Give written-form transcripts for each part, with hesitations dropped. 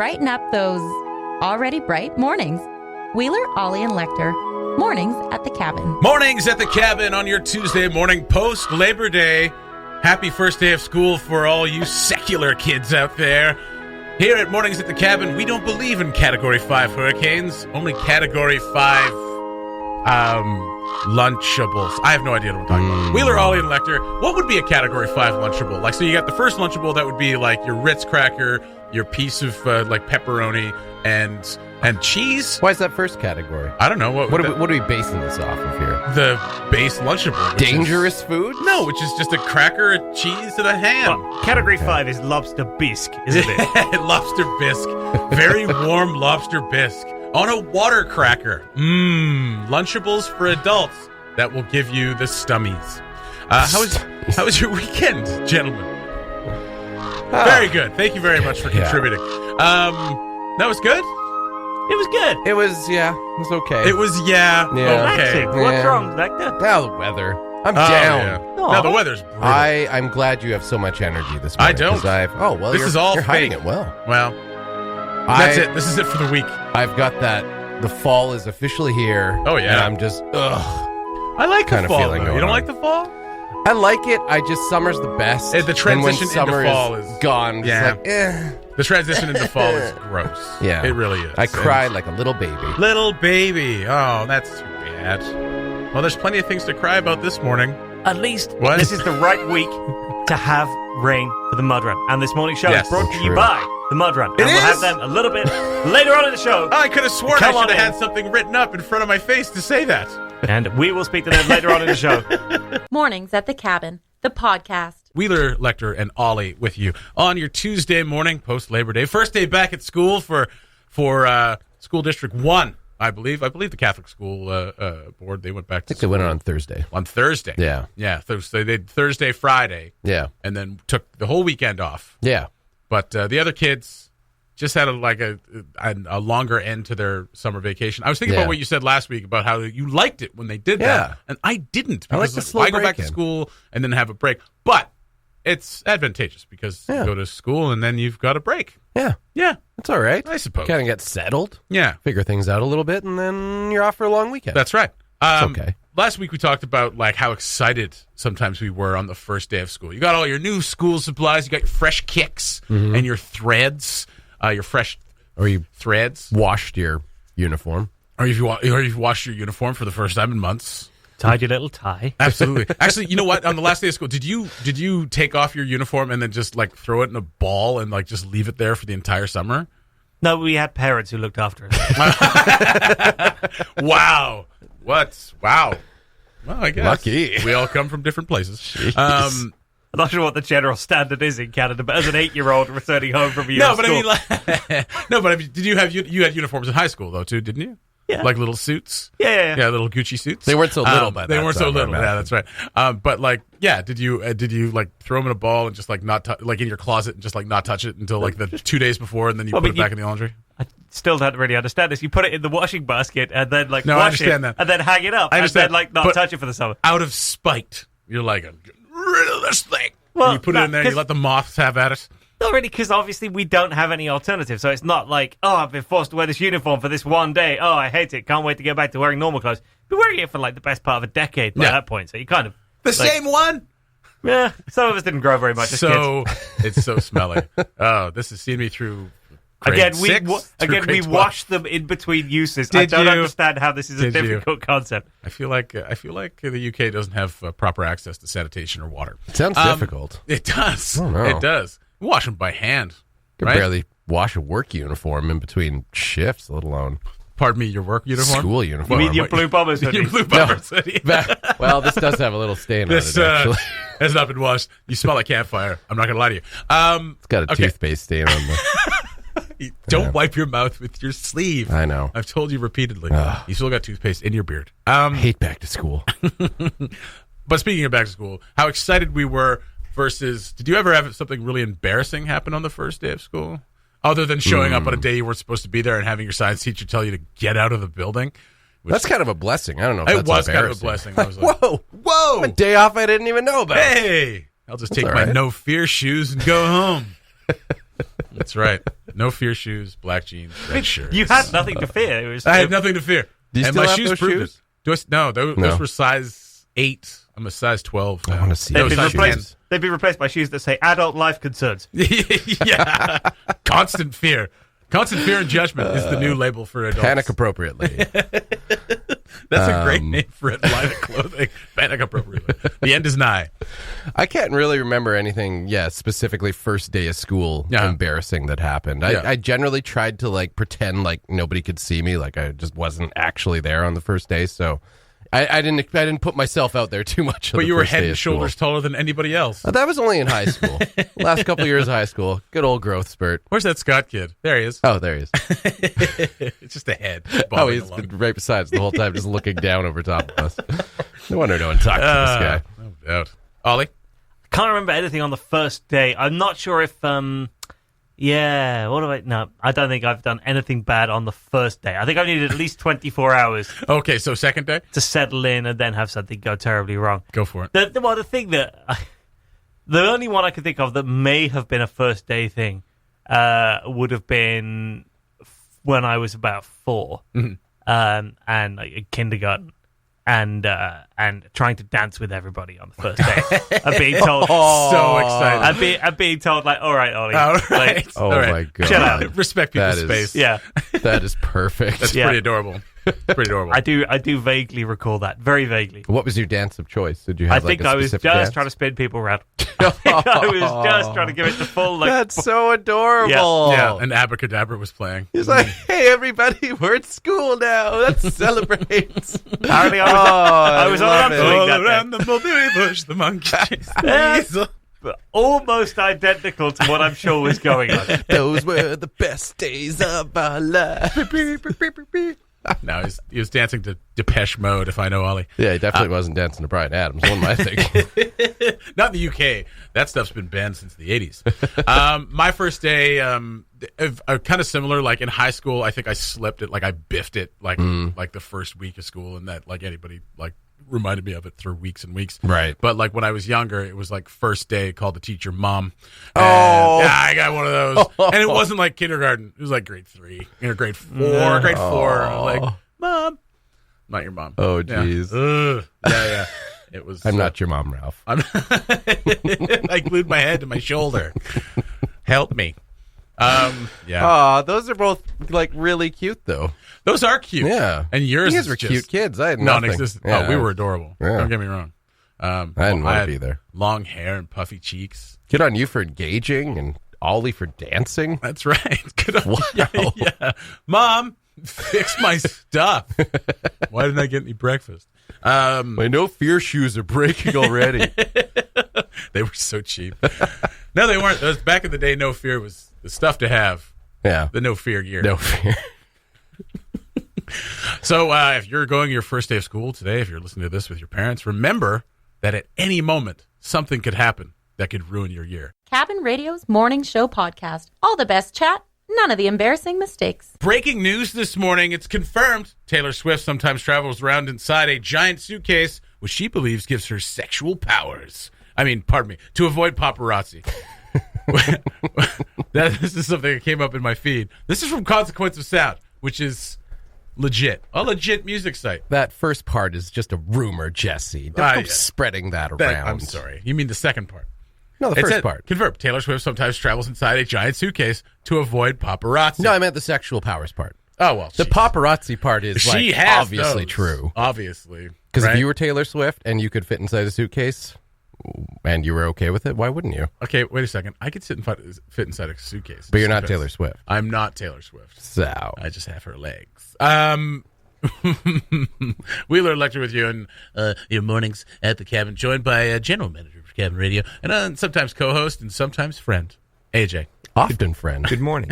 brighten up those already bright mornings. Wheeler, Ollie, and Lecter. Mornings at the Cabin. Mornings at the Cabin on your Tuesday morning post Labor Day. Happy first day of school for all you secular kids out there. Here at Mornings at the Cabin, we don't believe in Category 5 hurricanes, only Category 5 Lunchables. I have no idea what I'm talking about. Wheeler, Ollie, and Lecter. What would be a Category 5 Lunchable? Like, so you got the first Lunchable, that would be like your Ritz cracker, your piece of like pepperoni and cheese. Why is that first category? I don't know. What are we basing this off of here? The base Lunchable. Dangerous food? No, which is just a cracker, a cheese, and a ham. Well, category 5 is lobster bisque, isn't it? Lobster bisque. Very warm lobster bisque. On a water cracker. Lunchables for adults that will give you the stummies. How was your weekend, gentlemen? Very good. Thank you very much for contributing. That was good? It was good. It was okay. It was, okay. What's wrong, Lecter? Now the weather. I'm down. Yeah. Now the weather's brutal. I'm glad you have so much energy this morning. I don't. This is all you're hiding fake. it well. Well, that's it. This is it for the week. I've got that. The fall is officially here. Oh, yeah. And I'm just, I like kind the of fall, feeling though. going You don't on. like the fall? I like it. Summer's the best. The transition and when summer into fall is is gone. Yeah. It's like, The transition into fall is gross. Yeah. It really is. I cried like a little baby. Little baby. Oh, that's too bad. Well, there's plenty of things to cry about this morning. At least What? this is the right week to have rain for the mud run. And this morning's show Yes. is brought to you True. by the mud run. And It we'll is? have them a little bit later on in the show. I could have sworn Come I on should have in. had something written up in front of my face to say that. And we will speak to them later on in the show. Mornings at the Cabin, the podcast. Wheeler, Lecter, and Ollie with you on your Tuesday morning post Labor Day. First day back at school for School District 1, I believe. I believe the Catholic School Board, they went back to I think they went on Thursday. on Thursday. Yeah. Yeah, Thursday. They did Thursday, Friday, Yeah. and then took the whole weekend off. Yeah. But the other kids just had a longer end to their summer vacation. I was thinking Yeah. about what you said last week about how you liked it when they did Yeah. that, and I didn't. I like Because the slow I go back to break-in. school and then have a break. But it's advantageous because Yeah. you go to school and then you've got a break. Yeah. Yeah, It's all right. I suppose. Kind of get settled, Yeah, figure things out a little bit, and then you're off for a long weekend. that's right. okay. Last week we talked about like how excited sometimes we were on the first day of school. You got all your new school supplies. You got your fresh kicks and your threads, your fresh Or you threads. washed your uniform. Or you've washed your uniform for the first time in months. Tied your little tie. Absolutely. Actually, you know what? On the last day of school, did you take off your uniform and then just like throw it in a ball and like just leave it there for the entire summer? No, we had parents who looked after us. Wow. Wow. Well, I guess Lucky. we all come from different places. I'm not sure what the general standard is in Canada, but as an 8-year-old returning home from a year No, of but school, I mean, did you had uniforms in high school though too? Didn't you? Yeah. Like little suits. Yeah. Little Gucci suits. They weren't so little by They that weren't so time, I little. Yeah, imagine. that's right. But like, yeah, did you like throw them in a ball and just like not like in your closet and just like not touch it until like the 2 days before and then you Well, put but it back in the laundry? I still don't really understand this. You put it in the washing basket and then like No, I wash understand it that. and then hang it up I and understand, then like not but- touch it for the summer. Out of spite, you're like, I'm getting rid of this thing. Well, And you put it in there, you 'cause- let the moths have at it. Not really, because obviously we don't have any alternative. So it's not like, oh, I've been forced to wear this uniform for this one day. Oh, I hate it. Can't wait to get back to wearing normal clothes. Been wearing it for like the best part of a decade by Yeah. that point. So you kind of The same one. Yeah, some of us didn't grow very much as kids. So it's so smelly. Oh, this has seen me through. Again, grade we 6 through grade 12. wash them in between uses. I Did don't you? understand how this is a Did you? difficult concept. I feel like the UK doesn't have proper access to sanitation or water. It sounds difficult. It does. I don't know. It does. We wash them by hand. You Right? can barely wash a work uniform in between shifts, let alone Pardon me, your work uniform? school You uniform. mean your blue bombers hoodie? Your blue bombers hoodie. Well, this does have a little stain This on it, actually. has not been washed. You smell like campfire. I'm not going to lie to you. It's got a okay. toothpaste stain on the... Don't wipe your mouth with your sleeve. I know. I've told you repeatedly. Ugh. You still got toothpaste in your beard. I hate back to school. But speaking of back to school, how excited we were versus, did you ever have something really embarrassing happen on the first day of school? Other than showing up on a day you weren't supposed to be there and having your science teacher tell you to get out of the building? That's kind of a blessing. I don't know if It that's was kind of a embarrassing. blessing. I was like, Whoa! A day off I didn't even know about. hey, I'll just take all my right. no fear shoes and go home. That's right. No fear shoes, black jeans, red shirts. You had nothing to fear. I had nothing to fear. Do you and still my have shoes those proved shoes? it. No, those were size 8. I'm a size 12 now. I want to see They've those been, shoes. replaced, they've been replaced by shoes that say adult life concerns. Yeah. Constant fear. Constant fear and judgment is the new label for adults. Panic appropriately. That's a great name for it. Line of clothing. Panic appropriately. The end is nigh. I can't really remember anything, specifically first day of school embarrassing that happened. I generally tried to like pretend like nobody could see me, like I just wasn't actually there on the first day, so I didn't put myself out there too much. But you were head and shoulders taller than anybody else. That was only in high school. Last couple years of high school. Good old growth spurt. Where's that Scott kid? There he is. Oh, there he is. It's just a head. Oh, he's been right beside us the whole time, just looking down over top of us. No wonder no one talked to this guy. No doubt. Ollie? Can't remember anything on the first day. I'm not sure if no, I don't think I've done anything bad on the first day. I think I needed at least 24 hours Okay, so second day? to settle in and then have something go terribly wrong. Go for it. The thing that the only one I could think of that may have been a first day thing would have been when I was about 4 and like, in kindergarten. And trying to dance with everybody on the first day. I'm being told So excited. I'm being told like, all right, Ollie. All right. Like, Oh, All right. my God. Shut up. Respect people's That is- space. yeah. That is perfect. That's Yeah. pretty adorable. Pretty adorable. I do vaguely recall that. Very vaguely. What was your dance of choice? Did you I have think like a I was just specific dance? trying to spin people around. I think I was just trying to give it the full like. That's so adorable. Yeah, and Abracadabra was playing. He's like, hey, everybody, we're at school now. Let's celebrate. Apparently I was on love an it. upswing All that day. around the mulberry bush, the monkey chased the Yeah. weasel. Almost identical to what I'm sure was going on. Those were the best days of our life. No, he was dancing to Depeche Mode, if I know Ollie. Yeah, he definitely wasn't dancing to Bryan Adams. What am I thinking? Not in the UK. That stuff's been banned since the 80s. My first day, kind of similar. Like in high school, I think I slipped it. Like I biffed it like the first week of school, and that like anybody like reminded me of it through weeks and weeks. Right. But like when I was younger, it was like first day, called the teacher mom. Oh. And, yeah, I got one of those. And it wasn't like kindergarten. It was like grade 3, grade 4, grade 4. I was like, Mom. Not your mom. Oh, Yeah. geez. Ugh. Yeah. It was. I'm not your mom, Ralph. I glued my head to my shoulder. Help me. Yeah. Aw, those are both like really cute, though. Those are cute. Yeah. And yours You guys is were just cute kids. I had nothing. non-existent. Yeah. Oh, we were adorable. Yeah. Don't get me wrong. I didn't want had to be there. Long hair and puffy cheeks. Good on you for engaging and Ollie for dancing. That's right. Good on Wow. yeah. Mom, fix my stuff. Why didn't I get any breakfast? My no fear shoes are breaking already. They were so cheap. No, they weren't. That was back in the day. No fear was the stuff to have. Yeah. The no fear gear. No fear. So if you're going your first day of school today, if you're listening to this with your parents, remember that at any moment something could happen that could ruin your year. Cabin Radio's Morning Show Podcast. All the best chat, none of the embarrassing mistakes. Breaking news this morning. It's confirmed Taylor Swift sometimes travels around inside a giant suitcase, which she believes gives her sexual powers. Pardon me, to avoid paparazzi. This is something that came up in my feed. This is from Consequence of Sound, which is legit. A legit music site. That first part is just a rumor, Jesse. Don't go Yeah. spreading that around. I'm sorry. You mean the second part? No, the It first said, part. Confirmed. Taylor Swift sometimes travels inside a giant suitcase to avoid paparazzi. No, I meant the sexual powers part. Oh, well. The paparazzi part is she like has obviously those. true. Obviously. Because right? if you were Taylor Swift and you could fit inside a suitcase and you were okay with it, why wouldn't you? Okay, wait a second. I could fit inside a suitcase. But you're not Taylor Swift. I'm not Taylor Swift. So. I just have her legs. Wheeler Lecter with you in your mornings at the cabin, joined by General Manager for Cabin Radio, and sometimes co-host and sometimes friend, AJ. Often friend. Good morning.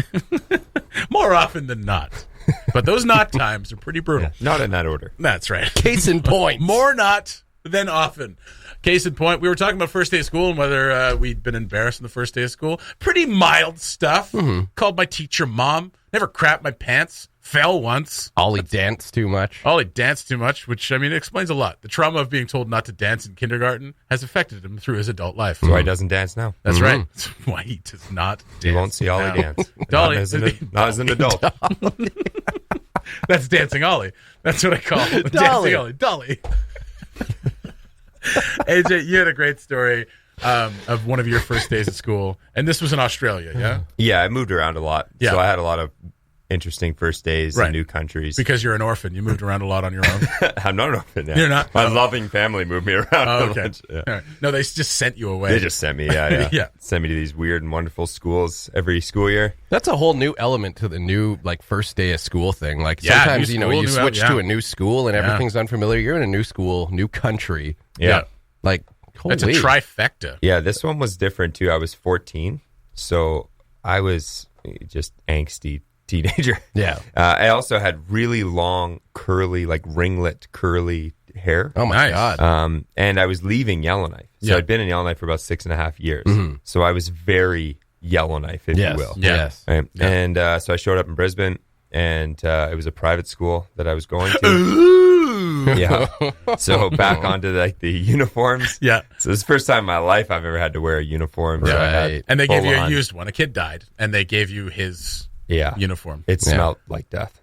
More often than not. But those not times are pretty brutal. Not in that order. That's right. Case in point. More not than often. Case in point, we were talking about first day of school and whether we'd been embarrassed on the first day of school. Pretty mild stuff. Called my teacher mom. Never crapped my pants. Fell once. Ollie danced too much. Ollie danced too much, which, I mean, it explains a lot. The trauma of being told not to dance in kindergarten has affected him through his adult life. That's why he doesn't dance now. That's right. That's why he does not dance. You won't see Ollie dance. Dolly, Not as an adult. That's Dancing Ollie. That's what I call it. Dolly. Dancing Ollie. Dolly. AJ, you had a great story of one of your first days at school, and this was in Australia, yeah? Yeah, I moved around a lot. Yeah. So I had a lot of interesting first days in new countries. Because you're an orphan. You moved around a lot on your own. I'm not an orphan. Yeah. You're not? My loving family moved me around. Oh, okay. Yeah. All right. No, they just sent you away. They just sent me, yeah. Yeah. Sent me to these weird and wonderful schools every school year. That's a whole new element to the new like first day of school thing. Like Yeah, sometimes new school, you new switch out, to yeah. a new school and everything's unfamiliar. You're in a new school, new country. Yeah. Like holy. It's a trifecta. Yeah, this one was different too. I was 14, so I was just angsty teenager. Yeah. I also had really long, curly, like ringlet, curly hair. Oh my Nice. god. And I was leaving Yellowknife. So Yeah. I'd been in Yellowknife for about 6.5 years. So I was very Yellowknife, if Yes. you will. Yeah. Yes. Right? And so I showed up in Brisbane, and it was a private school that I was going to. Yeah. So back onto like the uniforms. Yeah. So this is the first time in my life I've ever had to wear a uniform. So I had Right. And they gave you a full-on- used one. A kid died, and they gave you his uniform. It smelled like death.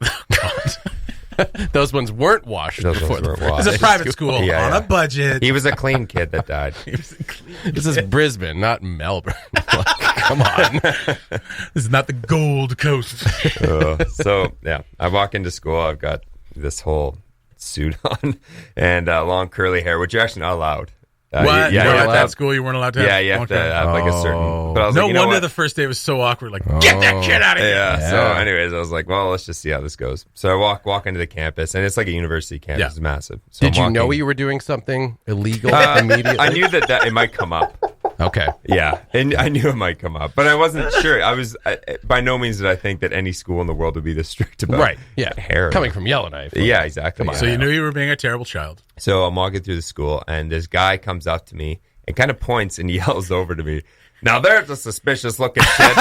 Those ones weren't washed Those before ones the weren't first washed. It's a day. private school Yeah, on yeah. a budget. He was a clean kid that died. This is Brisbane, not Melbourne. Like, come on. This is not the Gold Coast. So yeah, I walk into school. I've got this whole suit on and long curly hair, which you're actually not allowed. What? Yeah, You weren't you at have that to school? You weren't allowed to have? yeah, you have to have like a certain. But I was No like, you know wonder what? the first day was so awkward. Like, get that kid out of here. Yeah. So, Yeah. anyways, I was like, well, let's just see how this goes. So I walk into the campus, and it's like a university campus. Yeah. It's massive. So Did I'm you know walking- you were doing something illegal immediately? I knew that it might come up. Okay. Yeah, and I knew it might come up, but I wasn't sure. By no means did I think that any school in the world would be this strict about Right. Yeah. hair. Coming from Yellowknife. Yeah, exactly. So Yeah. you knew you were being a terrible child. So I'm walking through the school, and this guy comes up to me and kind of points and yells over to me. Now there's a suspicious looking kid.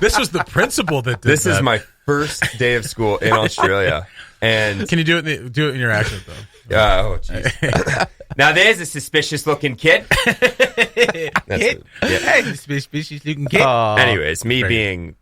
This was the principal that did This that. is my first day of schoschool in Australia, and Can you do it in your accent, though? oh jeez. Now there's a suspicious looking kid. That's it. Yeah. Hey, suspicious looking kid. Anyways, me Very being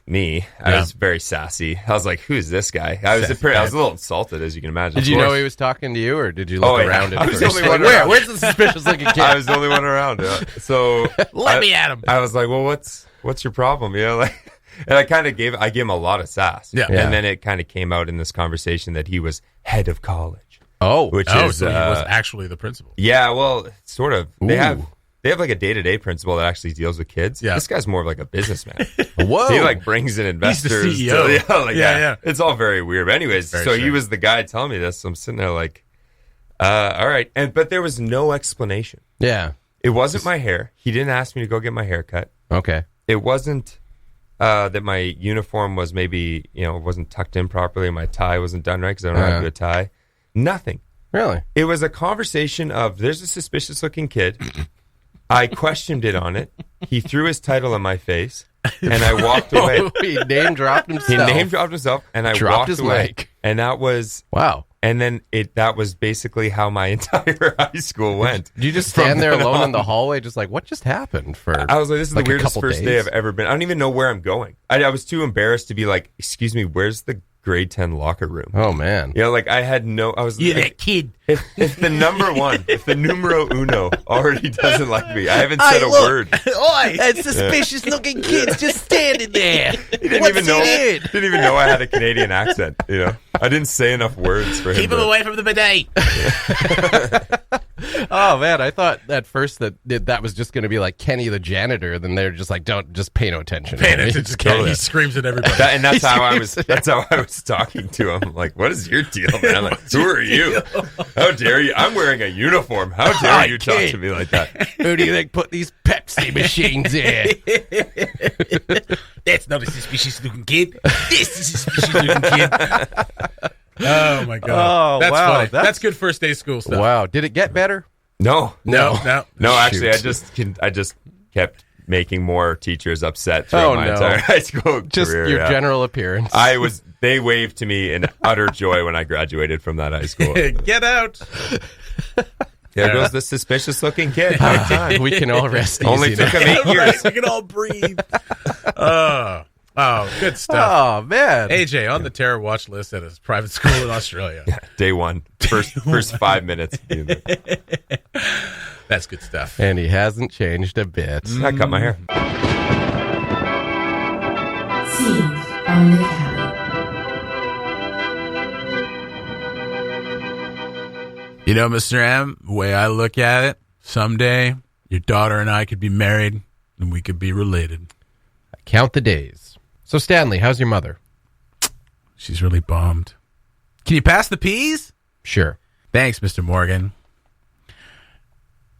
me, I Yeah. was very sassy. I was like, "Who is this guy?" I was a little insulted, as you can imagine. Did you know he was talking to you, or did you look Oh, yeah. around I at was first? the only one Like, around. where's the suspicious looking kid? I was the only one around. Yeah. So Let me at him. I was like, "Well, what's your problem?" You know, like, and I kind of gave him a lot of sass. Yeah. Yeah. And then it kind of came out in this conversation that he was head of college, Oh, which Oh, is so he was actually the principal. yeah, well, sort of. Ooh. They have like a day-to-day principal that actually deals with kids. Yeah. This guy's more of like a businessman. whoa. He like brings in investors. CEO. Yeah. It's all very weird. But anyways, Very so he sure. was the guy telling me this. So I'm sitting there like, all right. But there was no explanation. Yeah. It wasn't my hair. He didn't ask me to go get my hair cut. Okay. It wasn't that my uniform was maybe, wasn't tucked in properly. My tie wasn't done right because I don't know how to do a tie. Nothing. Really? It was a conversation of there's a suspicious looking kid. I questioned it on it. He threw his title in my face, and I walked away. He name dropped himself. He name dropped himself, and I Dropped walked his away. mic. And that was, Wow. and then that was basically how my entire high school went. Did you just stand there alone in the hallway, just like, what just happened? For I was like, this is like the a weirdest couple first day days? I've ever been. I don't even know where I'm going. I was too embarrassed to be like, excuse me, where's the grade 10 locker room? Oh man. Like I had I was You like, that kid. if the number one, if the numero uno already doesn't like me, I haven't said a word. Oi! That suspicious looking kid's just standing there. He didn't even know I had a Canadian accent. I didn't say enough words for him. Keep him away from the bidet. Oh man, I thought at first that was just going to be like Kenny the janitor. Then they're just like, don't just pay no attention. Pay attention to Kenny. He screams at everybody. That's how I was. That's how I was talking to him. Like, what is your deal, man? Like, who are you? How dare you? I'm wearing a uniform. How dare you talk to me like that? Who do you think put these Pepsi machines in? That's not a suspicious looking kid. This is a suspicious looking kid. Oh my god. Oh, That's wow. funny. That's good first day school stuff. Wow, did it get better? No. No. Actually, Shoot. I just kept making more teachers upset throughout my entire high school Just career. your general appearance. They waved to me in utter joy when I graduated from that high school. Get out. There goes the suspicious-looking kid. We can all rest easy. Only took him 8 years. Right, we can all breathe. Oh, good stuff. Oh, man. AJ on the terror watch list at his private school in Australia. Day one. First 5 minutes. That's good stuff. And he hasn't changed a bit. I cut my hair. Scenes from the cabin. You know, Mr. M, the way I look at it, someday your daughter and I could be married and we could be related. Count the days. So, Stanley, how's your mother? She's really bummed. Can you pass the peas? Sure. Thanks, Mr. Morgan.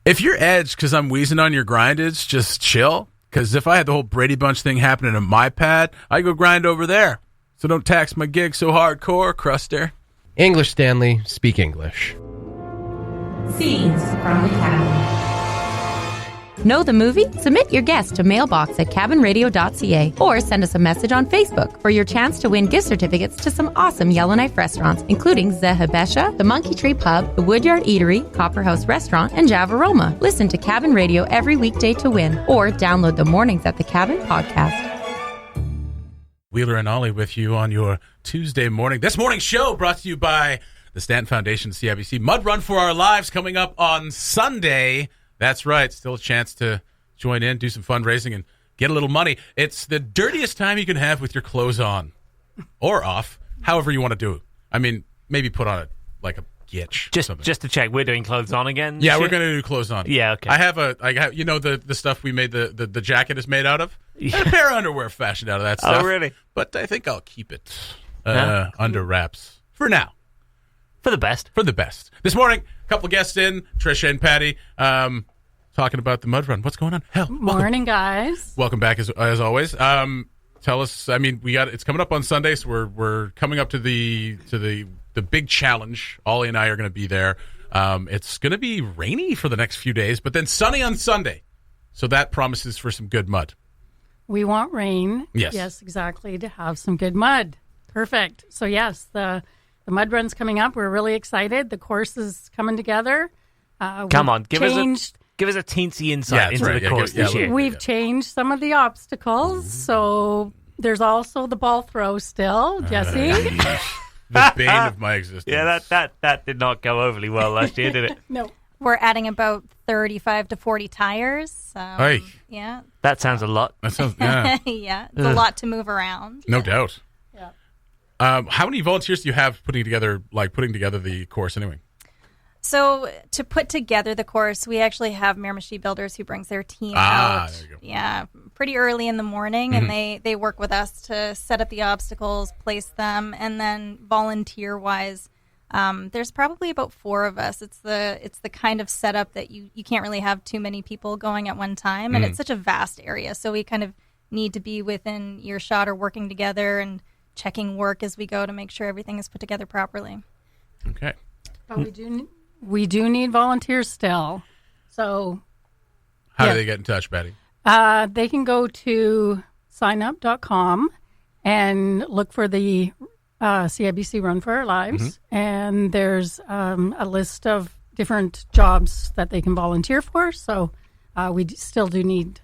If you're edged because I'm wheezing on your grindage, just chill. Because if I had the whole Brady Bunch thing happening in my pad, I'd go grind over there. So don't tax my gig so hardcore, Cruster. English, Stanley. Speak English. Scenes from the cabin. Know the movie? Submit your guest to mailbox@cabinradio.ca or send us a message on Facebook for your chance to win gift certificates to some awesome Yellowknife restaurants, including Zehabesha, the Monkey Tree Pub, the Woodyard Eatery, Copper House Restaurant, and Javaroma. Listen to Cabin Radio every weekday to win or download the Mornings at the Cabin podcast. Wheeler and Ollie with you on your Tuesday morning. This morning's show brought to you by the Stanton Foundation CIBC Mud Run for Our Lives coming up on Sunday. That's right. Still a chance to join in, do some fundraising, and get a little money. It's the dirtiest time you can have with your clothes on or off, however you want to do it. I mean, maybe put on a gitch. Just to check, we're doing clothes on again? Yeah, we're going to do clothes on. Yeah, okay. I have the stuff we made the jacket is made out of? Yeah. And a pair of underwear fashioned out of that stuff. Oh, really? But I think I'll keep it under wraps for now. For the best. For the best. This morning, a couple of guests in, Patricia and Patty, talking about the mud run. What's going on? Morning, guys. Welcome back as always. Tell us. I mean, it's coming up on Sunday, so we're coming up to the big challenge. Ollie and I are going to be there. It's going to be rainy for the next few days, but then sunny on Sunday. So that promises for some good mud. We want rain. Yes. Yes, exactly, to have some good mud. Perfect. So, yes, the mud run's coming up. We're really excited. The course is coming together. Come on, give us a teensy insight into the course this year. We've changed some of the obstacles. So there's also the ball throw still, Jesse. The bane of my existence. Yeah, that did not go overly well last year, did it? No. We're adding about 35 to 40 tires. Yeah. That sounds a lot. That sounds, yeah. Yeah, it's a lot to move around. No doubt. Yeah. How many volunteers do you have putting together the course anyway? So to put together the course, we actually have Miramichi builders who brings their team There out. you go. Yeah, pretty early in the morning, and they work with us to set up the obstacles, place them, and then volunteer-wise, there's probably about 4 of us. It's the kind of setup that you can't really have too many people going at one time, and it's such a vast area, so we kind of need to be within earshot or working together and checking work as we go to make sure everything is put together properly. Okay. But we do need volunteers still. So How do they get in touch, Patty? they can go to signup.com and look for the CIBC Run for Our Lives. And there's a list of different jobs that they can volunteer for. So we still do need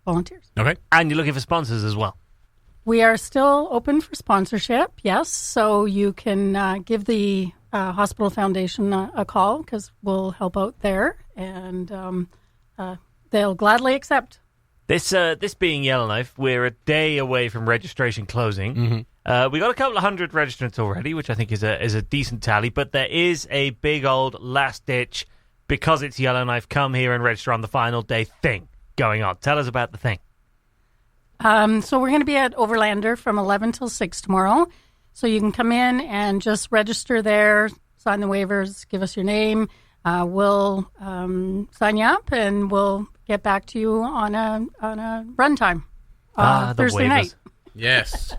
volunteers. Okay. And you're looking for sponsors as well. We are still open for sponsorship, yes. So you can give the Hospital Foundation a call because we'll help out there. And they'll gladly accept. This being Yellowknife, we're a day away from registration closing. We got a couple of hundred registrants already, which I think is a decent tally. But there is a big old last ditch, because it's Yellowknife, come here and register on the final day thing going on. Tell us about the thing. So we're going to be at Overlander from 11 till 6 tomorrow. So you can come in and just register there, sign the waivers, give us your name. We'll sign you up, and we'll get back to you on a run time Thursday night. Yes.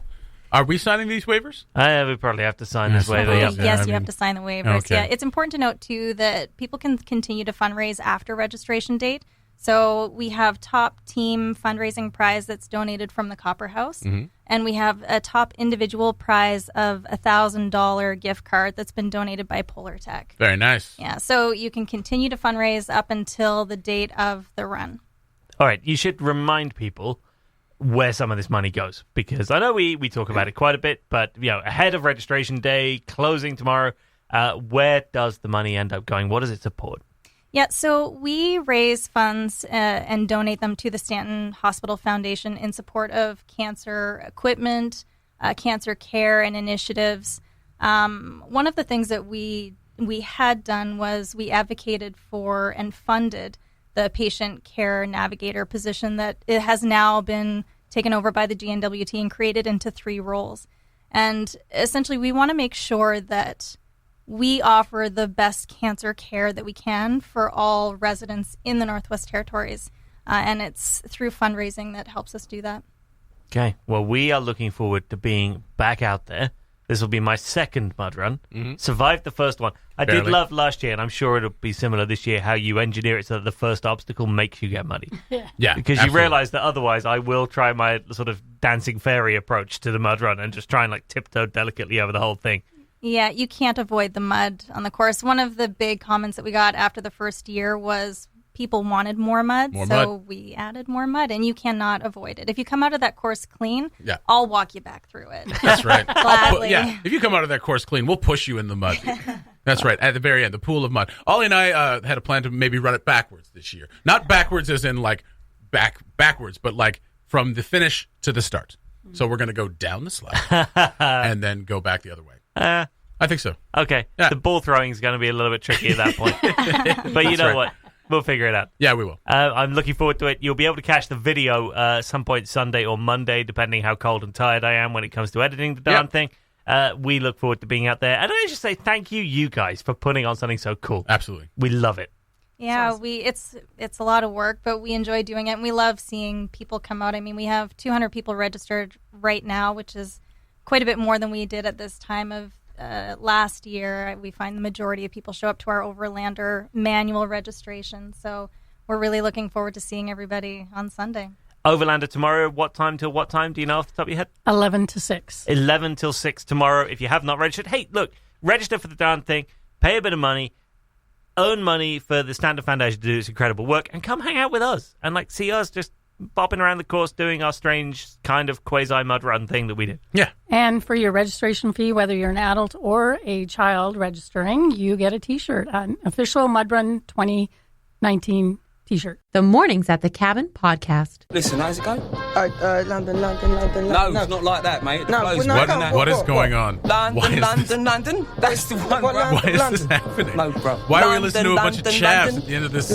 Are we signing these waivers? We probably have to sign this waiver. Yep. Yes, you have to sign the waivers. Okay. Yeah, it's important to note, too, that people can continue to fundraise after registration date. So we have top team fundraising prize that's donated from the Copper House. And we have a top individual prize of $1,000 gift card that's been donated by Polar Tech. Very nice. Yeah, so you can continue to fundraise up until the date of the run. All right, you should remind people where some of this money goes, because I know we talk about it quite a bit, but ahead of registration day, closing tomorrow, where does the money end up going? What does it support? Yeah, so we raise funds and donate them to the Stanton Hospital Foundation in support of cancer equipment, cancer care, and initiatives. One of the things that we had done was we advocated for and funded the patient care navigator position that it has now been taken over by the GNWT and created into 3 roles. And essentially, we want to make sure that we offer the best cancer care that we can for all residents in the Northwest Territories. And it's through fundraising that helps us do that. Okay. Well, we are looking forward to being back out there. This will be my second mud run. Survived the first one. I did love last year, and I'm sure it'll be similar this year, how you engineer it so that the first obstacle makes you get muddy. Yeah, because you realize that otherwise I will try my sort of dancing fairy approach to the mud run and just try and tiptoe delicately over the whole thing. Yeah, you can't avoid the mud on the course. One of the big comments that we got after the first year was people wanted more mud, we added more mud, and you cannot avoid it. If you come out of that course clean, I'll walk you back through it. That's right. Gladly. If you come out of that course clean, we'll push you in the mud. That's right, at the very end, the pool of mud. Ollie and I had a plan to maybe run it backwards this year. Not backwards as in backwards, but from the finish to the start. So we're going to go down the slide and then go back the other way. I think so. Okay. Yeah. The ball throwing is going to be a little bit tricky at that point. But you know what? We'll figure it out. Yeah, we will. I'm looking forward to it. You'll be able to catch the video some point Sunday or Monday, depending how cold and tired I am when it comes to editing the darn thing. We look forward to being out there. And I just say thank you guys, for putting on something so cool. Absolutely. We love it. Yeah, awesome. It's a lot of work, but we enjoy doing it, and we love seeing people come out. I mean, we have 200 people registered right now, which is quite a bit more than we did at this time of last year. We find the majority of people show up to our Overlander manual registration, so we're really looking forward to seeing everybody on Sunday. Overlander tomorrow, what time till what time? Do you know off the top of your head? 11 to 6. 11 till 6 tomorrow. If you have not registered, hey, look, register for the darn thing, pay a bit of money, earn money for the Stanton Foundation to do its incredible work, and come hang out with us and see us just bopping around the course doing our strange kind of quasi-mud run thing that we do. Yeah. And for your registration fee, whether you're an adult or a child registering, you get a T-shirt, an official Mud Run 2019 T-shirt. The Mornings at the Cabin podcast. Listen, how's it go? London. No, it's not like that, mate. What is going on? London. That's the one, bro. Why is this happening? No, bro. Why are we listening to a bunch of chavs at the end of this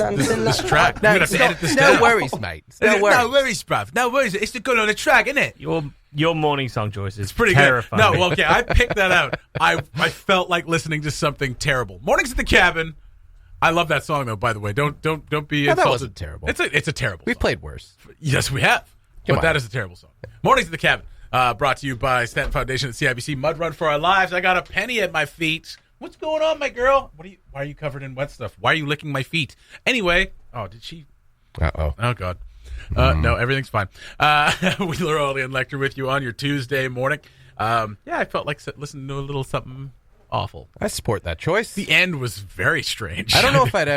track? We're going to have to edit this down. No worries, mate. No worries, bruv. No worries. It's good on the track, isn't it? Your morning song choice is pretty terrifying. Good. No, well, okay, I picked that out. I felt like listening to something terrible. Mornings at the Cabin. I love that song, though. By the way, don't be insulted. That wasn't terrible. It's a terrible. We've song. played worse. Yes, we have. But that is a terrible song. Mornings at the Cabin, brought to you by Stanton Foundation CIBC Mud Run for Our Lives. I got a penny at my feet. What's going on, my girl? Why are you covered in wet stuff? Why are you licking my feet? Anyway, did she? Uh-oh. Oh God. No, everything's fine. Wheeler, Ollie, and Lecter with you on your Tuesday morning. I felt like listening to a little something awful. I support that choice. The end was very strange. I don't know if I'd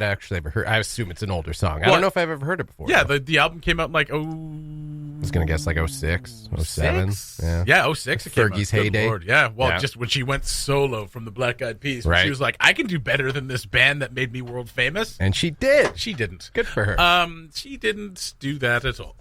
actually ever heard. I assume it's an older song. I don't know if I've ever heard it before. Yeah, the album came out in I was gonna guess 06, 07. Yeah, 06. It came Fergie's out. heyday. Lord. Yeah, well, just when she went solo from the Black Eyed Peas, right. She was like, I can do better than this band that made me world famous. And she did. She didn't. Good for her. She didn't do that at all.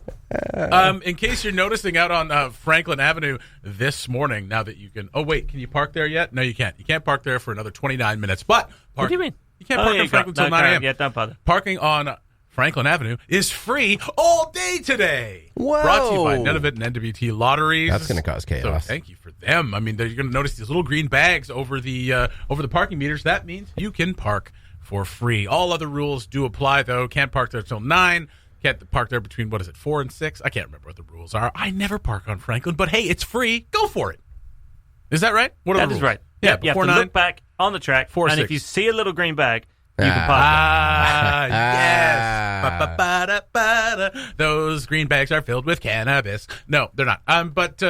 In case you're noticing out on Franklin Avenue this morning, now that you can... Oh, wait, can you park there yet? No, you can't. You can't park there for another 29 minutes. But... What do you mean? You can't park on Franklin until 9 a.m. Yeah, don't bother. Parking on Franklin Avenue is free all day today. Whoa. Brought to you by Nunavut and NWT Lotteries. That's going to cause chaos. So thank you for them. I mean, you're going to notice these little green bags over the parking meters. That means you can park for free. All other rules do apply, though. Can't park there until 9. Can't park there between, 4 and 6? I can't remember what the rules are. I never park on Franklin, but hey, it's free. Go for it. Is that right? What are the rules? That is right. Yeah, you have before to 9. look back on the track, 4, and 6. if you see a little green bag, You can park yes. Ba-ba-ba-da-ba-da. Those green bags are filled with cannabis. No, they're not. But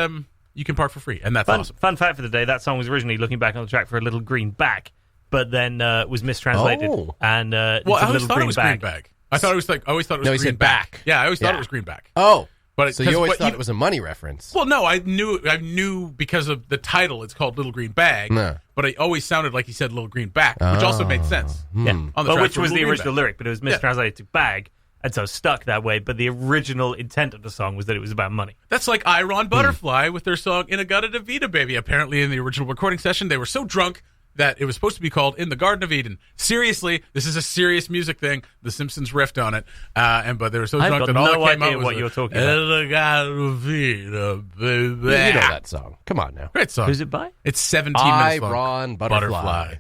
you can park for free, and that's awesome. Fun fact for the day, that song was originally looking back on the track for a little green back, but then was mistranslated. And I always thought it was green bag. I thought it was I always thought it was No, he green said back. Yeah, I always thought it was green back. Oh. But so you always thought it was a money reference. Well, no, I knew because of the title. It's called Little Green Bag, but it always sounded like he said Little Green Back, which also made sense. Yeah, on the track which for was the Little Green original Bag. lyric, but it was mistranslated to bag, and so stuck that way. But the original intent of the song was that it was about money. That's like Iron Butterfly with their song In-A-Gadda-Da-Vida, Baby. Apparently, in the original recording session, they were so drunk that it was supposed to be called In the Garden of Eden. Seriously, this is a serious music thing. The Simpsons riffed on it, but they were so drunk that all that came out was what you're talking about. In the Garden of Eden, baby. You know that song. Come on now. Great song. Who's it by? It's 17 minutes long. Ron Butterfly.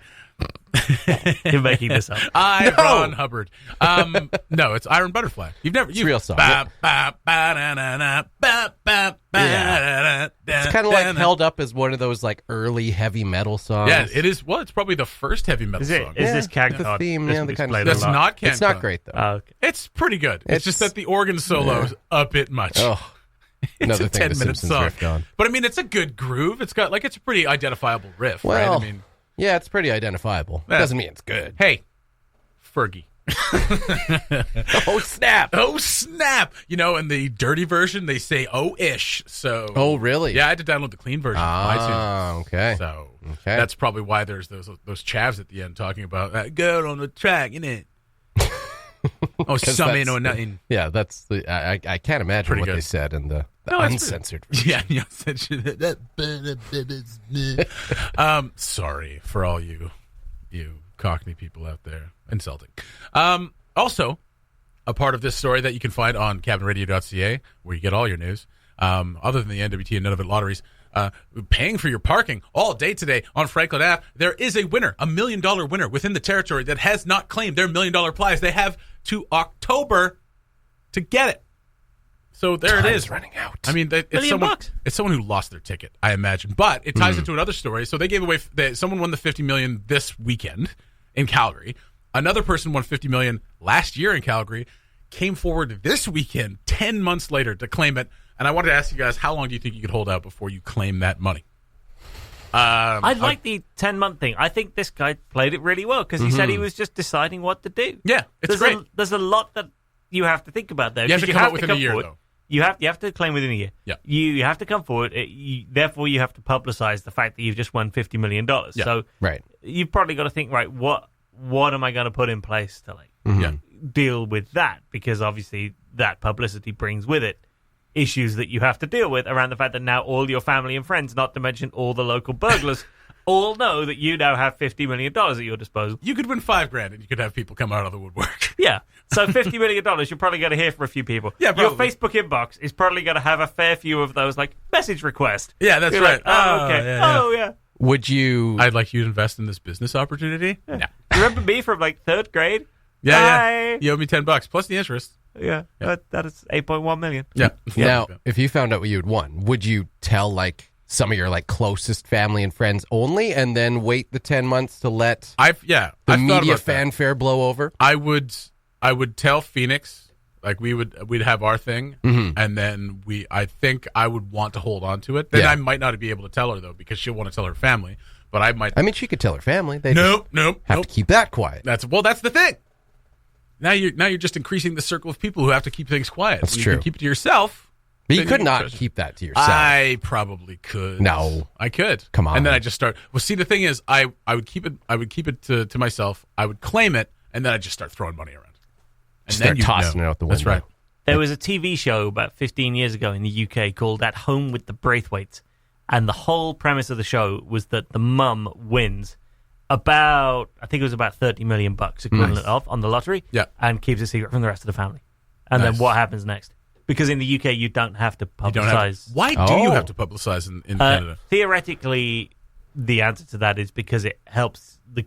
You're making this up. Ron Hubbard. No, it's Iron Butterfly. It's a real song. It's It's kind of like held up as one of those like early heavy metal songs. Yeah, it is. Well, it's probably the first heavy metal song. Is this Cag the Cod? theme? This Yeah, was the kind played of a That's lot. not Ken It's not Con. great though. Okay. It's pretty good. It's just that the organ solo is a bit much. Oh, It's another a thing the 10-minute Simpsons song. riffed on. But I mean, it's a good groove. It's got it's a pretty identifiable riff, Well, right? I mean, yeah, it's pretty identifiable. Yeah. Doesn't mean it's good. hey, Fergie. Oh snap! Oh snap! In the dirty version they say "oh-ish." So really? yeah, I had to download the clean version from iTunes. Okay. So Okay. that's probably why there's those chavs at the end talking about that girl on the track, innit? Oh, something or nothing. Yeah, that's the. I can't imagine Pretty what good. they said in the No, it's uncensored version. Yeah, the uncensored. Sorry for all you Cockney people out there. Insulting. Also, a part of this story that you can find on cabinradio.ca, where you get all your news, other than the NWT and none of it lotteries, paying for your parking all day today on Franklin Ave. There is a winner, $1 million winner within the territory that has not claimed their $1 million prize. They have to October to get it. So there it is. Running out. I mean, it's someone who lost their ticket, I imagine. But it ties into another story. So they gave away. Someone won the $50 million this weekend in Calgary. Another person won $50 million last year in Calgary. Came forward this weekend, 10 months later, to claim it. And I wanted to ask you guys, how long do you think you could hold out before you claim that money? I like the 10-month thing. I think this guy played it really well because he said he was just deciding what to do. Yeah, it's great. There's a lot that you have to think about there. You have to come up within a year, forward. though. You have to claim within a year. Yeah. You have to come forward. Therefore, you have to publicize the fact that you've just won $50 million. Yeah. So Right. you've probably got to think, right, what am I going to put in place to deal with that? Because obviously that publicity brings with it issues that you have to deal with around the fact that now all your family and friends, not to mention all the local burglars, all know that you now have $50 million at your disposal. You could win $5,000 and you could have people come out of the woodwork. Yeah. So $50 million, you're probably going to hear from a few people. Yeah, your probably. Facebook inbox is probably going to have a fair few of those, like, message request. Yeah, that's You're right. like, oh, okay. Yeah. Oh, yeah. Would you? I'd like you to invest in this business opportunity. Yeah. Remember me from, like, 3rd grade? Yeah. You owe me $10 plus the interest. Yeah. That is $8.1 million. Yeah. Now, if you found out what you had won, would you tell like some of your like closest family and friends only, and then wait the 10 months to let I've the thought media about that. fanfare blow over? I would tell Phoenix, like we'd have our thing, and then I think I would want to hold on to it. Then I might not be able to tell her though, because she'll want to tell her family. But I might. I mean, she could tell her family. They Nope. have to keep that quiet. That's the thing. Now you're just increasing the circle of people who have to keep things quiet. That's When true. You can keep it to yourself. But you then could not trust- keep that to yourself. I probably could. No. I could. Come on. And then I just start. Well, see, the thing is, I would keep it to myself. I would claim it, and then I just start throwing money around. And Just then start you'd tossing know. it out the window. That's right. There was a TV show about 15 years ago in the UK called At Home with the Braithwaites. And the whole premise of the show was that the mum wins I think it was about $30 million equivalent of on the lottery, and keeps a secret from the rest of the family. And then what happens next? Because in the UK, you don't have to publicize. Why do you have to publicize in Canada? Theoretically, the answer to that is because it helps the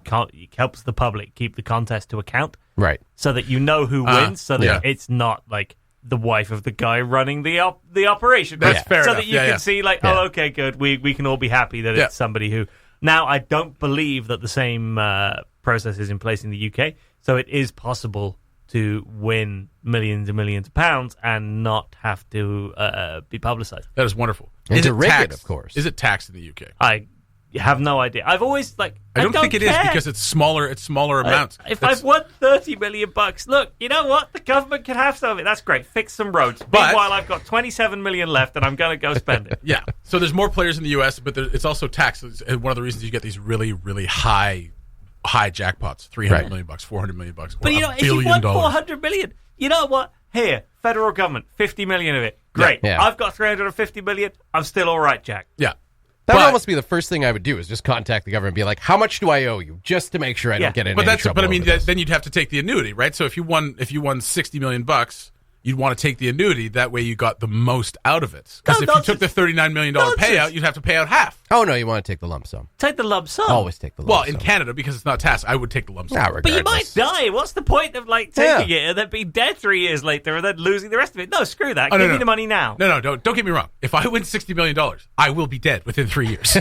public keep the contest to account, Right. so that you know who wins, so that it's not like the wife of the guy running the operation. That's fair So enough. that you can see, like, oh, okay, good. We can all be happy that it's somebody who. Now, I don't believe that the same process is in place in the UK, So it is possible to win millions and millions of pounds and not have to be publicized. That is wonderful. And Is to it rig it, taxed? of course. Is it taxed in the UK? I have no idea. I've always I don't think it is because it's smaller. It's smaller amounts. If I've won $30 million, look, you know what? The government can have some of it. That's great. Fix some roads. Meanwhile, I've got $27 million left, and I'm going to go spend it. Yeah. So there's more players in the US, but it's also taxed. It's one of the reasons you get these really, really high jackpots: $300 million, $400 million, or But you know, if you won $400 million, you know what? Here, federal government, $50 million of it. Great. Yeah. I've got $350 million. I'm still all right, Jack. Yeah. That would almost be the first thing I would do is just contact the government and be like, how much do I owe you? Just to make sure I don't get into any trouble. But I mean, then you'd have to take the annuity, right? So if you won $60 million, you'd want to take the annuity. That way you got the most out of it. Because if you took the $39 million payout, you'd have to pay out half. Oh, no, you want to take the lump sum. Take the lump sum. Always take the lump sum. Well, in Canada, because it's not taxed, I would take the lump sum. But you might die. What's the point of taking it and then being dead 3 years later and then losing the rest of it? No, screw that. Give me the money now. No, don't get me wrong. If I win $60 million, I will be dead within 3 years.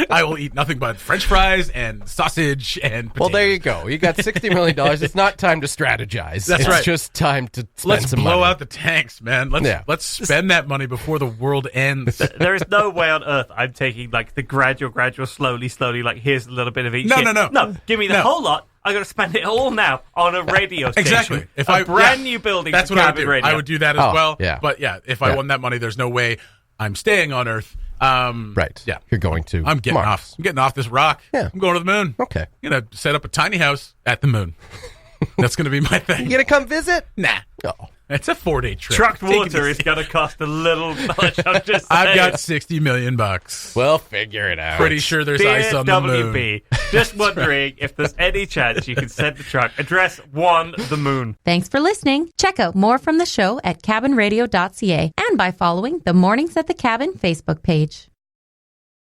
I will eat nothing but French fries and sausage and potatoes. Well, there you go. You got $60 million. It's not time to strategize. That's right. It's just time to spend some money. Let's blow out the tanks, man. Let's spend that money before the world ends. There is no way on earth I'm taking the gradual, slowly, here's a little bit of each. No. Give me the whole lot. I'm going to spend it all now on a radio station. Exactly. If a brand new building. That's what I would do. Radio. I would do that as well. Yeah. But if I won that money, there's no way I'm staying on Earth. Right. Yeah. You're going to I'm getting Mars. off. I'm getting off this rock. Yeah. I'm going to the moon. Okay. I'm going to set up a tiny house at the moon. That's going to be my thing. You going to come visit? Nah. Oh. It's a 4-day trip. Trucked water is going to cost a little much. I'm just saying. I've got $60 million. Well, figure it out. Pretty sure there's Dear ice on the moon. WB, just wondering if there's any chance you can send the truck. Address 1, the moon. Thanks for listening. Check out more from the show at cabinradio.ca and by following the Mornings at the Cabin Facebook page.